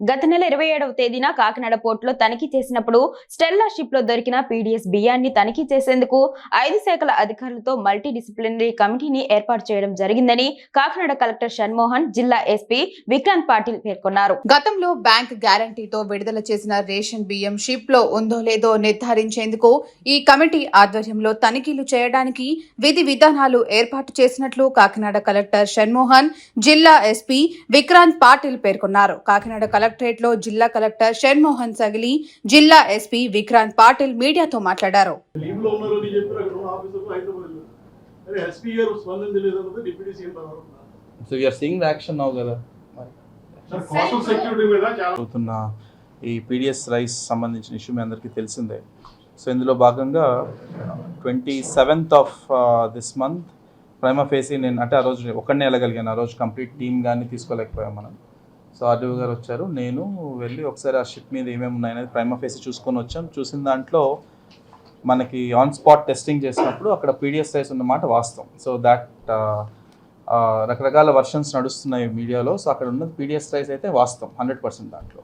గత నెల 27వ తేదీన కాకినాడ పోర్టులో తనిఖీ చేసినప్పుడు స్టెల్లా షిప్ లో దొరికిన పీడీఎస్ బియ్యాన్ని తనిఖీ చేసేందుకు 5 శాఖల అధికారులతో మల్టీ డిసిప్లినరీ కమిటీని ఏర్పాటు చేయడం జరిగిందని కాకినాడ కలెక్టర్ షణ్మోహన్, జిల్లా ఎస్పీ విక్రాంత్ పాటిల్ పేర్కొన్నారు. గతంలో బ్యాంక్ గ్యారంటీతో విడుదల చేసిన రేషన్ బియ్యం షిప్ లో ఉందో లేదో నిర్ధారించేందుకు ఈ కమిటీ ఆధ్వర్యంలో తనిఖీలు చేయడానికి విధి విధానాలు ఏర్పాటు చేసినట్లు కాకినాడ కలెక్టర్ షణ్మోహన్, జిల్లా ఎస్పీ విక్రాంత్ పాటిల్ పేర్కొన్నారు. కాకినాడ కలెక్టరేట్ లో జిల్లా కలెక్టర్ షణ్మోహన్ సగిలి, జిల్లా ఎస్పీ విక్రాంత్ పాటిల్ మీడియాతో మాట్లాడారు. So we are seeing the action now కదా అవుతున్న ఈ పీడిఎస్ రైస్ సంబంధించిన ఇష్యూ మీ అందరికీ తెలిసిందే. సో ఇందులో భాగంగా 27th of this month prima facie నేను అంటే ఆ రోజు ఒక్కడనే వెళ్ళగలిగాను. ఆ రోజు కంప్లీట్ టీమ్ కానీ తీసుకోలేకపోయాం మనం. సో ఆర్డీఓ గారు వచ్చారు, నేను వెళ్ళి ఒకసారి ఆ షిప్ మీద ఏమేమి ఉన్నాయనేది ప్రైమా ఫేసి చూసుకొని వచ్చాం. చూసిన దాంట్లో మనకి ఆన్ స్పాట్ టెస్టింగ్ చేసినప్పుడు అక్కడ పీడిఎస్ రైస్ ఉన్నమాట వాస్తవం. సో దాట్ రకరకాల వర్షన్స్ నడుస్తున్నాయి మీడియాలో. సో అక్కడ ఉన్నది పీడిఎస్ రైస్ అయితే వాస్తవం 100% దాంట్లో.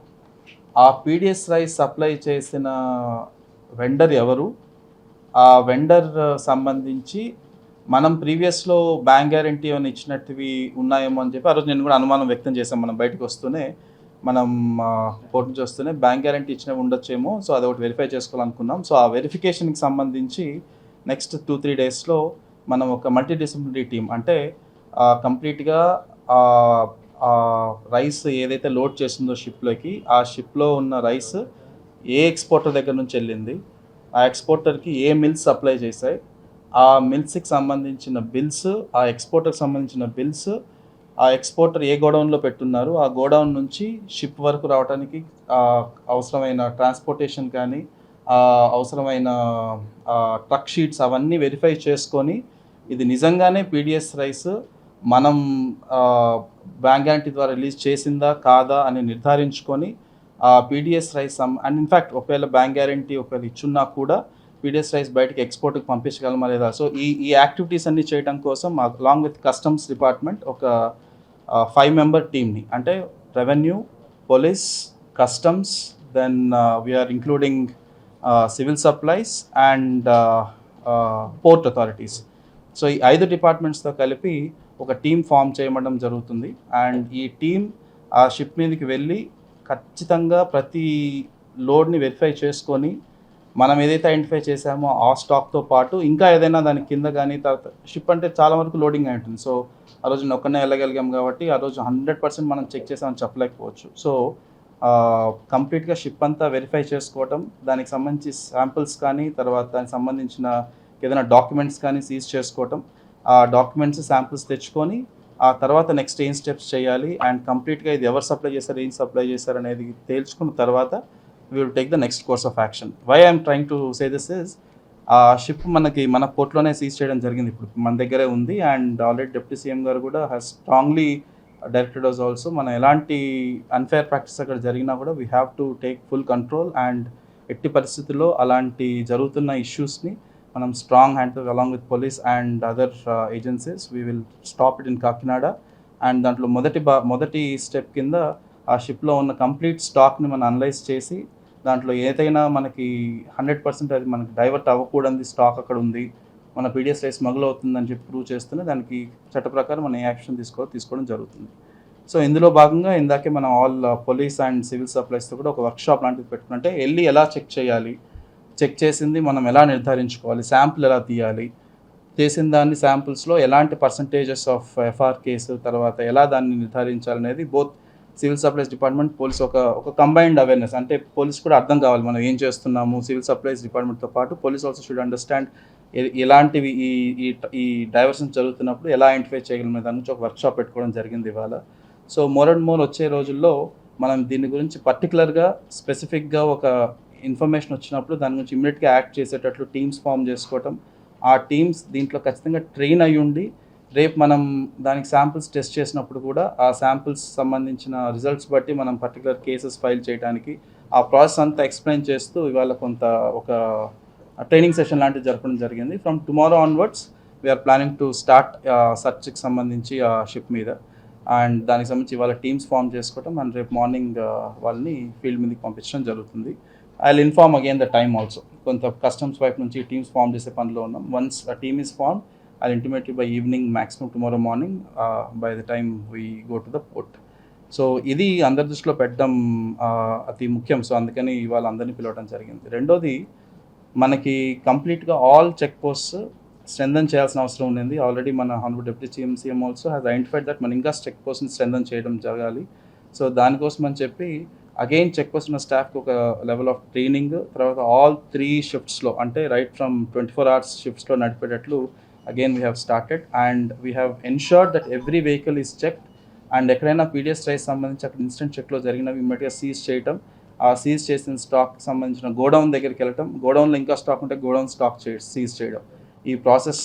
ఆ పీడిఎస్ రైస్ సప్లై చేసిన వెండర్ ఎవరు, ఆ వెండర్ సంబంధించి మనం ప్రీవియస్లో బ్యాంక్ గ్యారంటీ అని ఇచ్చినట్టువి ఉన్నాయేమో అని చెప్పి ఆ రోజు నేను కూడా అనుమానం వ్యక్తం చేశాం. మనం బయటకు వస్తూనే మనం కోర్టు నుంచి వస్తూనే బ్యాంక్ గ్యారంటీ ఇచ్చినవి ఉండొచ్చేమో, సో అది ఒకటి వెరిఫై చేసుకోవాలనుకున్నాం. సో ఆ వెరిఫికేషన్కి సంబంధించి నెక్స్ట్ 2-3 డేస్లో మనం ఒక మల్టీ డిసిప్లినరీ టీం అంటే కంప్లీట్గా రైస్ ఏదైతే లోడ్ చేసిందో షిప్లోకి, ఆ షిప్లో ఉన్న రైస్ ఏ ఎక్స్పోర్టర్ దగ్గర నుంచి వెళ్ళింది, ఆ ఎక్స్పోర్టర్కి ఏ మిల్స్ సప్లై చేశాయి, ఆ మిల్స్కి సంబంధించిన బిల్స్, ఆ ఎక్స్పోర్టర్కి సంబంధించిన బిల్స్, ఆ ఎక్స్పోర్టర్ ఏ గోడౌన్లో పెట్టున్నారు, ఆ గోడౌన్ నుంచి షిప్ వరకు రావడానికి అవసరమైన ట్రాన్స్పోర్టేషన్ కానీ అవసరమైన ట్రక్ షీట్స్ అవన్నీ వెరిఫై చేసుకొని ఇది నిజంగానే పీడిఎస్ రైస్ మనం బ్యాంక్ గ్యారంటీ ద్వారా రిలీజ్ చేసిందా కాదా అని నిర్ధారించుకొని ఆ పీడిఎస్ రైస్ అండ్ ఇన్ఫ్యాక్ట్ ఒకవేళ బ్యాంక్ గ్యారంటీ ఒకవేళ ఇచ్చున్నా కూడా పీడిఎస్ రైస్ బయటకి ఎక్స్పోర్ట్కి పంపించగలమా లేదా. సో ఈ యాక్టివిటీస్ అన్నీ చేయడం కోసం అలాంగ్ విత్ కస్టమ్స్ డిపార్ట్మెంట్ ఒక 5 మెంబర్ టీమ్ని అంటే revenue, police, customs, then we are including civil supplies and port authorities. So ఈ 5 డిపార్ట్మెంట్స్తో కలిపి ఒక టీం ఫామ్ చేయడం జరుగుతుంది. అండ్ ఈ టీం ఆ షిప్ మీదకి వెళ్ళి ఖచ్చితంగా ప్రతి లోడ్ని వెరిఫై చేసుకొని మనం ఏదైతే ఐడెంటిఫై చేసామో ఆ స్టాక్తో పాటు ఇంకా ఏదైనా దాని కింద కానీ తర్వాత షిప్ అంటే చాలా వరకు లోడింగ్ అయి ఉంటుంది. సో ఆ రోజు ఒక్కనే వెళ్ళగలిగాం కాబట్టి ఆ రోజు 100% మనం చెక్ చేసామని చెప్పలేకపోవచ్చు. సో కంప్లీట్గా షిప్ అంతా వెరిఫై చేసుకోవటం, దానికి సంబంధించి శాంపిల్స్ కానీ తర్వాత దానికి సంబంధించిన ఏదైనా డాక్యుమెంట్స్ కానీ సీజ్ చేసుకోవటం, ఆ డాక్యుమెంట్స్ శాంపిల్స్ తెచ్చుకొని ఆ తర్వాత నెక్స్ట్ ఏం స్టెప్స్ చేయాలి అండ్ కంప్లీట్గా ఇది ఎవరు సప్లై చేశారు, ఏం సప్లై చేశారు అనేది తేల్చుకున్న తర్వాత we will take the next course of action. Why I am trying to say this is ship మన పోర్ట్లోనే సీజ్ చేయడం జరిగింది, ఇప్పుడు మన దగ్గరే ఉంది. అండ్ ఆల్రెడీ డిప్యూటీ సీఎం గారు కూడా has strongly directed us also మన ఎలాంటి అన్ఫేర్ ప్రాక్టీస్ అక్కడ జరిగినా కూడా we have to take full control and ఎట్టి పరిస్థితుల్లో అలాంటి జరుగుతున్న ఇష్యూస్ని మనం strong hand along with police and other agencies we will stop it in Kakinada. And దాంట్లో మొదటి స్టెప్ కింద ఆ షిప్లో ఉన్న కంప్లీట్ స్టాక్ని మనం అనలైజ్ చేసి దాంట్లో ఏదైనా మనకి 100% అది మనకి డైవర్ట్ అవ్వకూడదు స్టాక్ అక్కడ ఉంది, మన పీడిఎస్ రైస్ స్మగుల్ అవుతుందని చెప్పి ప్రూవ్ చేస్తూనే దానికి చట్ట ప్రకారం మనం ఏ యాక్షన్ తీసుకోవడం జరుగుతుంది. సో ఇందులో భాగంగా ఇందాకే మనం ఆల్ పోలీస్ అండ్ సివిల్ సప్లైస్తో కూడా ఒక వర్క్షాప్ లాంటిది పెట్టుకుంటే వెళ్ళి ఎలా చెక్ చేయాలి, చెక్ చేసింది మనం ఎలా నిర్ధారించుకోవాలి, శాంపుల్ ఎలా తీయాలి, చేసిన దాన్ని శాంపుల్స్లో ఎలాంటి పర్సంటేజెస్ ఆఫ్ ఎఫ్ఆర్ కేసు తర్వాత ఎలా దాన్ని నిర్ధారించాలనేది both civil supplies department, police ఒక కంబైన్డ్ అవేర్నెస్ అంటే పోలీస్ కూడా అర్థం కావాలి మనం ఏం చేస్తున్నాము. సివిల్ సప్లైస్ డిపార్ట్మెంట్తో పాటు పోలీస్ ఆల్సో షుడ్ అండర్స్టాండ్ ఎలాంటివి ఈ డైవర్షన్ జరుగుతున్నప్పుడు ఎలా ఐడెంటిఫై చేయగలిగిన దాని నుంచి ఒక వర్క్షాప్ పెట్టుకోవడం జరిగింది ఇవాళ. సో మోర్ అండ్ మోర్ వచ్చే రోజుల్లో మనం దీని గురించి పర్టికులర్గా స్పెసిఫిక్గా ఒక ఇన్ఫర్మేషన్ వచ్చినప్పుడు దాని గురించి ఇమ్మీడియట్గా యాక్ట్ చేసేటట్లు టీమ్స్ ఫామ్ చేసుకోవటం, ఆ టీమ్స్ దీంట్లో ఖచ్చితంగా ట్రైన్ అయ్యి ఉండి రేపు మనం దానికి శాంపిల్స్ టెస్ట్ చేసినప్పుడు కూడా ఆ శాంపిల్స్ సంబంధించిన రిజల్ట్స్ బట్టి మనం పర్టికులర్ కేసెస్ ఫైల్ చేయడానికి ఆ ప్రాసెస్ అంతా ఎక్స్ప్లెయిన్ చేస్తూ ఇవాళ ఒక ట్రైనింగ్ సెషన్ లాంటిది జరపడం జరిగింది. From tomorrow onwards we are planning to start సర్చ్కి సంబంధించి ఆ షిప్ మీద. అండ్ దానికి సంబంధించి వాళ్ళ టీమ్స్ ఫామ్ చేసుకోవటం అండ్ రేపు మార్నింగ్ వాళ్ళని ఫీల్డ్ మీదకి పంపించడం జరుగుతుంది. I will inform again the time also. కొంత కస్టమ్స్ వైపు నుంచి టీమ్స్ ఫామ్ చేసే పనిలో ఉన్నాం. Once a team is form I will intimate you by evening, maximum tomorrow morning by the time we go to the port. So ఇది అందరి దృష్టిలో పెట్టడం అతి ముఖ్యం. సో అందుకని ఇవాళ అందరినీ పిలవడం జరిగింది. రెండోది, మనకి కంప్లీట్గా ఆల్ చెక్ పోస్ట్ స్ట్రెంథన్ చేయాల్సిన అవసరం ఉంది. ఆల్రెడీ మన honourable deputy CM also has identified that మన ఇంకా చెక్ పోస్ట్ని స్ట్రెంథన్ చేయడం జరగాలి. సో దానికోసం అని చెప్పి అగైన్ చెక్ పోస్ట్ ఉన్న స్టాఫ్కి ఒక లెవెల్ ఆఫ్ ట్రైనింగ్, తర్వాత ఆల్ 3 షిఫ్ట్స్లో అంటే రైట్ ఫ్రమ్ 24 hours షిఫ్ట్స్లో నడిపేటట్లు again we have started and we have ensured that every vehicle is checked. And ఎక్కడైనా పీడిఎస్ రైస్ సంబంధించి అక్కడ ఇన్స్టెంట్ చెక్లో జరిగినవి ఇమ్మీడియట్గా సీజ్ చేయటం, ఆ సీజ్ చేసిన స్టాక్కి సంబంధించిన గోడౌన్ దగ్గరికి వెళ్ళటం, గోడౌన్లో ఇంకా స్టాక్ ఉంటే గోడౌన్ స్టాక్ సీజ్ చేయడం, ఈ ప్రాసెస్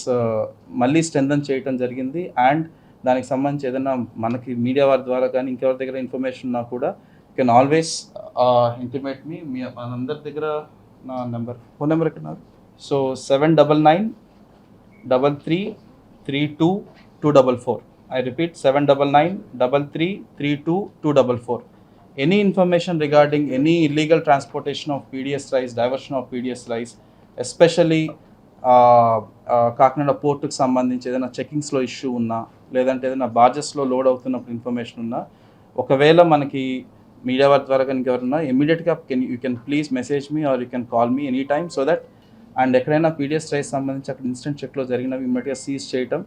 మళ్ళీ స్ట్రెంథన్ చేయటం జరిగింది. అండ్ దానికి సంబంధించి ఏదైనా మనకి మీడియా వారి ద్వారా కానీ ఇంకెవరి దగ్గర ఇన్ఫర్మేషన్ ఉన్నా కూడా యూ కెన్ ఆల్వేస్ ఇంటిమేట్ మీ. మనందరి దగ్గర నా ఫోన్ నెంబర్ ఎక్కడ? So 7993332244. I repeat, 7993332244. Any information regarding any illegal transportation of PDS rice, diversion of PDS rice, especially Kakinada పోర్టుకు సంబంధించి ఏదైనా చెకింగ్స్లో ఇష్యూ ఉన్నా, లేదంటే ఏదైనా బార్జెస్లో లోడ్ అవుతున్నప్పుడు ఇన్ఫర్మేషన్ ఉన్నా, ఒకవేళ మనకి మీడియా వారి ద్వారా కనుక ఎవరున్నా ఇమీడియట్గా you can please message me or you can call me any time. So that and ఎక్కడైనా పీడిఎస్ రైస్ సంబంధించి అక్కడ ఇన్స్టెంట్ చెక్లో జరిగినవి ఇమీడియట్గా సీజ్ చేయటం,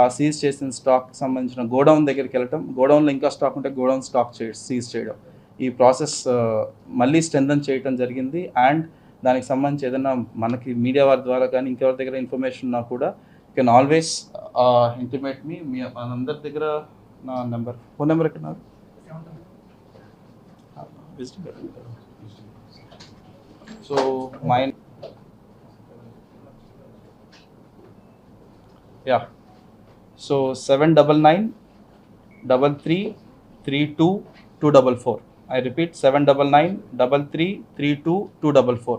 ఆ సీజ్ చేసిన స్టాక్కి సంబంధించిన గోడౌన్ దగ్గరికి వెళ్ళటం, గోడౌన్లో ఇంకా స్టాక్ ఉంటే గోడౌన్ స్టాక్ సీజ్ చేయడం, ఈ ప్రాసెస్ మళ్ళీ స్ట్రెంథన్ చేయటం జరిగింది. అండ్ దానికి సంబంధించి ఏదైనా మనకి మీడియా వారి ద్వారా కానీ ఇంకెవరి దగ్గర ఇన్ఫర్మేషన్ ఉన్నా కూడా యూ కెన్ ఆల్వేస్ ఇంటిమేట్ మీ. మనందరి దగ్గర నా ఫోన్ నెంబర్ ఎక్కడ? So my So 7993332244. I repeat, 7993332244.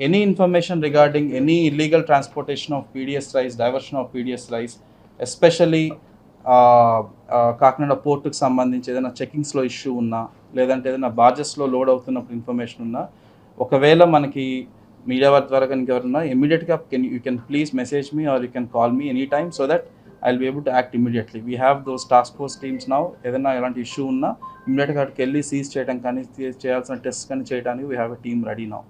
Any information regarding any illegal transportation of PDS rice, diversion of PDS rice, especially Kakinada పోర్టుకు సంబంధించి ఏదైనా చెకింగ్స్లో ఇష్యూ ఉన్నా, లేదంటే ఏదైనా బార్జెస్లో లోడ్ అవుతున్నప్పుడు ఇన్ఫర్మేషన్ ఉన్నా, ఒకవేళ మనకి మీడియా వారి ద్వారా కనుక ఎవరున్నా ఇమీడియట్గా you can please message me or you can call me any time. So that I'll be able to act immediately. We have those task force teams now. ఏదైనా ఎలాంటి ఇష్యూ ఉన్నా ఇమ్మీడియట్గా అక్కడికి వెళ్ళి సీజ్ చేయడం కానీ చేయాల్సిన టెస్ట్ కానీ చేయడానికి we have a team ready now.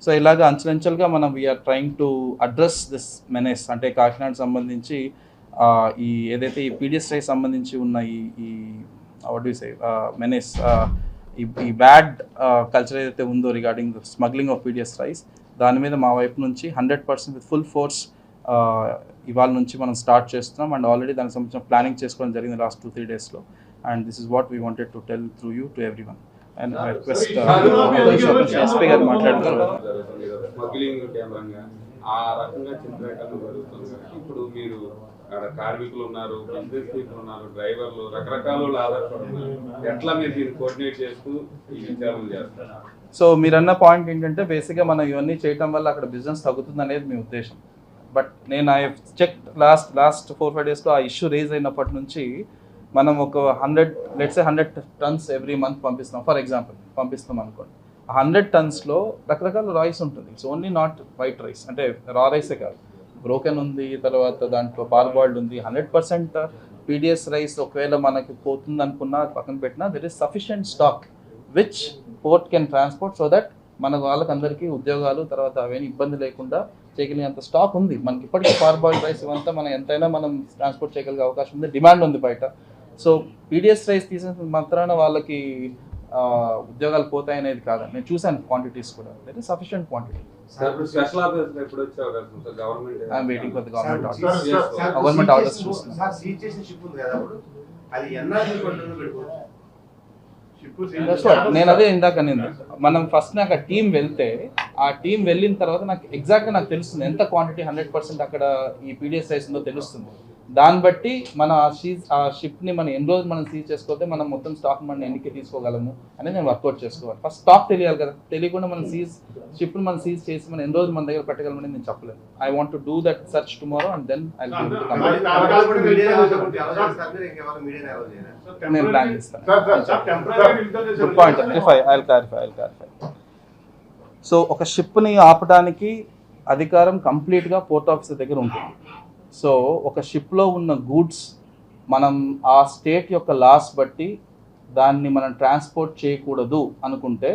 So ఇలాగ అంచెలంచెలుగా మనం we are trying to address this menace. అంటే కాకినాడ సంబంధించి ఈ ఏదైతే ఈ పీడిఎస్ రైస్ సంబంధించి ఉన్న ఈ వాట్ డు సే మెనేస్, ఈ బ్యాడ్ కల్చర్ ఏదైతే ఉందో regarding the smuggling of PDS rice, దాని మీద మా వైపు నుంచి 100% విత్ ఫుల్ ఫోర్స్ ఇవాళ నుంచి మనం స్టార్ట్ చేస్తున్నాం. అండ్ ఆల్రెడీ దానికి సంబంధించిన ప్లానింగ్ చేసుకోవడం జరిగింది లాస్ట్ 2-3 daysలో. And this is what we wanted to tell through you to everyone. And I request SP గారు మాట్లాడుతున్నారు. ఇప్పుడు మీరు కార్మికులు ఉన్నారు, బిజినెస్ పీపుల్ ఉన్నారు, డ్రైవర్లు, రకరకాల ఆధారపడుతున్నారు. ఎట్లా మీరు దీన్ని కోఆర్డినేట్ చేస్తూ ఈ విచారణ చేస్తారు? సో మీరన్న పాయింట్ ఏంటంటే బేసిక్గా మనం ఇవన్నీ చేయడం వల్ల అక్కడ బిజినెస్ తగ్గుతుంది అనేది మీ ఉద్దేశం. బట్ నేను ఐ చెక్ లాస్ట్ 4-5 daysలో ఆ ఇష్యూ రేజ్ అయినప్పటి నుంచి మనం ఒక 100 tons ఎవ్రీ మంత్ పంపిస్తున్నాం. ఫర్ ఎగ్జాంపుల్ పంపిస్తాం అనుకోండి, 100 tonsలో రకరకాల రైస్ ఉంటుంది. It's only not white rice, అంటే రా రైసే కాదు, బ్రోకెన్ ఉంది, తర్వాత దాంట్లో పార్బాయిల్డ్ ఉంది. 100% పీడిఎస్ రైస్ ఒకవేళ మనకి పోతుంది అనుకున్నా పక్కన పెట్టినా there is sufficient stock which port can transport, so that మన వాళ్ళకందరికీ ఉద్యోగాలు తర్వాత అవన్నీ ఇబ్బంది లేకుండా చేయగలిగేంత స్టాక్ ఉంది మనకి. ఇప్పటికీ పార్బాయిల్డ్ రైస్ ఇవంతా మనం ఎంతైనా మనం ట్రాన్స్పోర్ట్ చేయగలిగే అవకాశం ఉంది, డిమాండ్ ఉంది బయట. సో పీడిఎస్ రైస్ తీసిన మాత్రాన వాళ్ళకి ఉద్యోగాలు పోతాయనేది కాదు. నేను చూశాను క్వాంటిటీస్ కూడా, that is sufficient quantity. I'm waiting for the government orders చూస్తున్నాను. నేను అదే ఇందాక నేను మనం ఫస్ట్ నాకు ఆ టీం వెళ్తే, ఆ టీం వెళ్ళిన తర్వాత నాకు ఎగ్జాక్ట్గా నాకు తెలుస్తుంది ఎంత క్వాంటిటీ 100% అక్కడ ఈ పీడిఎస్ రైస్ ఉందో తెలుస్తుంది. దాన్ని బట్టి మన ఆ షిప్ని మనం ఎన్ని రోజులు మనం సీజ్ చేసుకోతే మనం మొత్తం స్టాక్ మనం ఎన్నికి తీసుకోగలము అనేది నేను వర్కౌట్ చేసుకోవాలి. ఫస్ట్ స్టాక్ తెలియాలి కదా, తెలియకుండా మనం షిప్ని మనం సీజ్ చేసి మనం ఎన్ని రోజులు మన దగ్గర పెట్టగలమని నేను చెప్పలేను. I want to do that search tomorrow and then I నేను ప్లాన్ చేస్తాను. Good point, I clarify. So ఒక షిప్ని ఆపడానికి అధికారం కంప్లీట్గా పోర్ట్ ఆఫీసర్ దగ్గర ఉంటుంది. సో ఒక షిప్లో ఉన్న గూడ్స్ మనం ఆ స్టేట్ యొక్క లాస్ బట్టి దాన్ని మనం ట్రాన్స్పోర్ట్ చేయకూడదు అనుకుంటే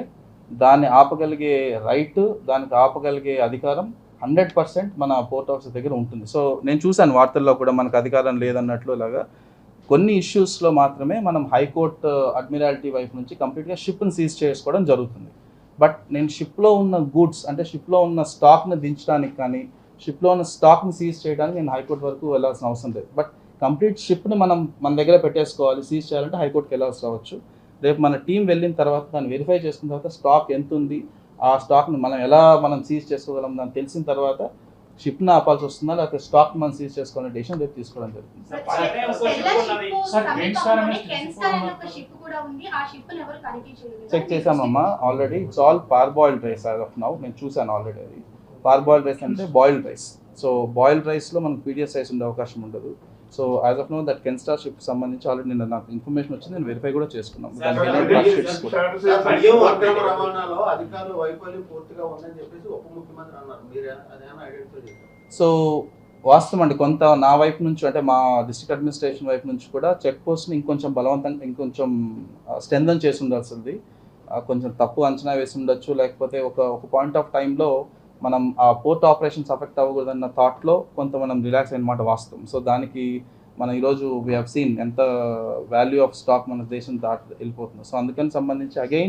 దాన్ని ఆపగలిగే రైట్, దానికి ఆపగలిగే అధికారం 100% మన పోర్ట్ ఆఫీసర్ దగ్గర ఉంటుంది. సో నేను చూశాను వార్తల్లో కూడా మనకు అధికారం లేదన్నట్లు ఇలాగా కొన్ని ఇష్యూస్లో మాత్రమే మనం హైకోర్టు అడ్మిరాలిటీ వైపు నుంచి కంప్లీట్గా షిప్ని సీజ్ చేసుకోవడం జరుగుతుంది. బట్ నేను షిప్లో ఉన్న గూడ్స్ అంటే షిప్లో ఉన్న స్టాక్ని దించడానికి కానీ షిప్లో ఉన్న స్టాక్ని సీజ్ చేయడానికి నేను హైకోర్టు వరకు వెళ్ళాల్సిన అవసరం లేదు. బట్ కంప్లీట్ షిప్ని మనం మన దగ్గర పెట్టేసుకోవాలి, సీజ్ చేయాలంటే హైకోర్టుకి వెళ్ళాల్సి రావచ్చు. రేపు మన టీం వెళ్ళిన తర్వాత దాన్ని వెరిఫై చేసుకున్న తర్వాత స్టాక్ ఎంత ఉంది, ఆ స్టాక్ని మనం సీజ్ చేసుకోగలం దాన్ని తెలిసిన తర్వాత షిప్ని ఆపాల్సి వస్తుందా లేకపోతే స్టాక్ మనం సీజ్ చేసుకోవాలని డెసిషన్ రేపు తీసుకోవడం జరుగుతుంది. చెక్ చేసామమ్మా already. It's all parboiled rice as of now. నేను చూసాను ఆల్రెడీ. అది పార్బాయిల్డ్ రైస్ అంటే బాయిల్డ్ రైస్. సో బాయిల్డ్ రైస్లో మనకు పీడిఎస్ రైస్ ఉండే అవకాశం ఉండదు. So as of now that Kenstar ship సంబంధించి ఆల్రెడీ నిన్న నాకు ఇన్ఫర్మేషన్ వచ్చింది, నేను వెరిఫై కూడా చేసుకున్నాం. సో వాస్తవం అండి, కొంత నా వైపు నుంచి అంటే మా డిస్ట్రిక్ట్ అడ్మినిస్ట్రేషన్ వైపు నుంచి కూడా చెక్ పోస్ట్ని ఇంకొంచెం బలవంతంగా ఇంకొంచెం స్ట్రెంథన్ చేసి ఉండాల్సింది. కొంచెం తప్పు అంచనా వేసి ఉండొచ్చు, లేకపోతే ఒక పాయింట్ ఆఫ్ టైంలో మనం ఆ పోర్ట్ ఆపరేషన్స్ అఫెక్ట్ అవ్వకూడదన్న థాట్లో కొంత మనం రిలాక్స్ అయినమాట వాస్తవం. సో దానికి మనం ఈరోజు వీ హ్యావ్ సీన్ ఎంత వాల్యూ ఆఫ్ స్టాక్ మన దేశం దాటి వెళ్ళిపోతుంది. సో అందుకని సంబంధించి అగైన్